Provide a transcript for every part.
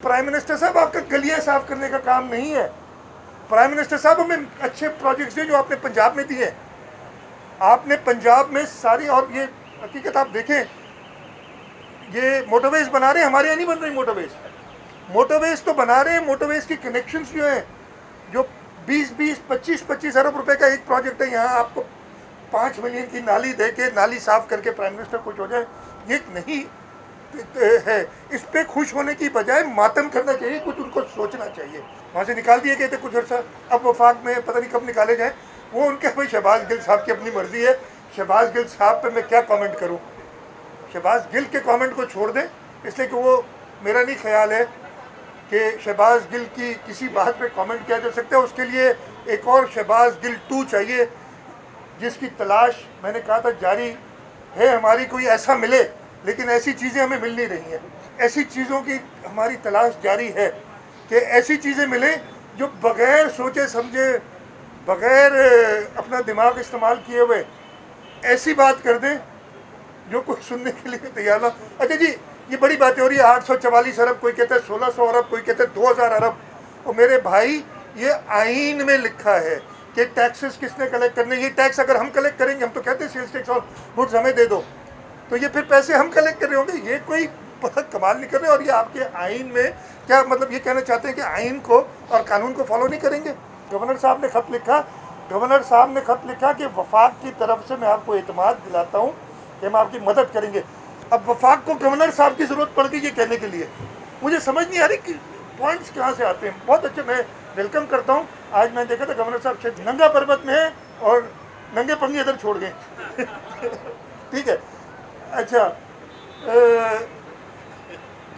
Prime minister साहब, आपका गलियां साफ करने का काम नहीं है। प्राइम मिनिस्टर साहब, हमें अच्छे प्रोजेक्ट्स दिए जो आपने पंजाब में दिए। आपने पंजाब में सारी, और ये हकीकत आप देखें, ये मोटरवेज बना रहे हैं, हमारे यहाँ नहीं बन रही मोटरवेज। मोटरवेज तो बना रहे हैं, मोटरवेज की कनेक्शंस जो हैं, जो 20-20, 25-25 अरब रुपए का एक प्रोजेक्ट है, यहाँ आपको 5 मिलियन की नाली दे के नाली साफ करके प्राइम मिनिस्टर खुश हो जाए, ये नहीं है। इस पे खुश होने की बजाय मातम करना चाहिए, कुछ उनको सोचना चाहिए। वहाँ से निकाल दिए गए थे कुछ अर्सा, अब वफाक में पता नहीं कब निकाले जाए। वो उनके भाई शहबाज गिल साहब की अपनी मर्जी है। शहबाज गिल साहब पे मैं क्या कमेंट करूँ? शहबाज गिल के कमेंट को छोड़ दें, इसलिए कि वो, मेरा नहीं ख्याल है कि शहबाज गिल की किसी बात पे कमेंट किया जा सकता है। उसके लिए एक और शहबाज गिल 2 चाहिए, जिसकी तलाश मैंने कहा था जारी है हमारी। कोई ऐसा मिले, लेकिन ऐसी चीज़ें हमें मिल नहीं रही हैं। ऐसी चीज़ों की हमारी तलाश जारी है कि ऐसी चीज़ें मिलें जो बग़ैर सोचे समझे, बग़ैर अपना दिमाग इस्तेमाल किए हुए ऐसी बात कर दें जो कुछ सुनने के लिए तैयार ना। अच्छा जी, ये बड़ी बातें हो रही है, 844 अरब, कोई कहता है 1600 अरब, कोई कहता है 2000 अरब। और मेरे भाई, ये आइन में लिखा है कि टैक्सेस किसने कलेक्ट करने। ये टैक्स अगर हम कलेक्ट करेंगे, हम तो कहते हैं सेल्स टैक्स और गुड्स हमें दे दो, तो ये फिर पैसे हम कलेक्ट कर रहे होंगे। ये कोई बहुत कमाल नहीं कर रहे। और ये आपके आइन में क्या मतलब, ये कहना चाहते हैं कि आइन को और कानून को फॉलो नहीं करेंगे? गवर्नर साहब ने खत लिखा, गवर्नर साहब ने खत लिखा कि वफाक की तरफ से मैं आपको एतमाद दिलाता हूँ कि हम आपकी मदद करेंगे। अब वफाक को गवर्नर साहब की ज़रूरत पड़ गई ये कहने के लिए। मुझे समझ नहीं आ रही कि पॉइंट्स कहाँ से आते हैं। बहुत अच्छे, मैं वेलकम करता हूँ। आज मैं देखा था गवर्नर साहब शायद नंगा पर्वत में है और नंगे पंगे इधर छोड़ गए। ठीक है, अच्छा,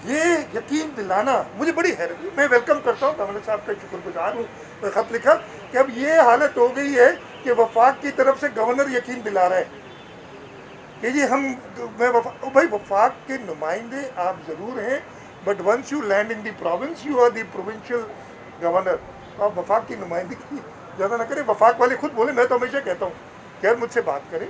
ये यकीन दिलाना मुझे बड़ी हैरत। मैं वेलकम करता हूँ, गवर्नर साहब का शुक्रगुजार हूँ। मैं ख़त लिखा कि अब ये हालत हो गई है कि वफाक की तरफ से गवर्नर यकीन दिला रहा है कि जी भाई वफाक के नुमाइंदे आप ज़रूर हैं, but once you land in the province you are the provincial governor. तो आप वफाक की नुमाइंदगी ज़्यादा ना करें। वफाक वाले खुद बोले, मैं तो हमेशा कहता हूँ कि यार मुझसे बात करें,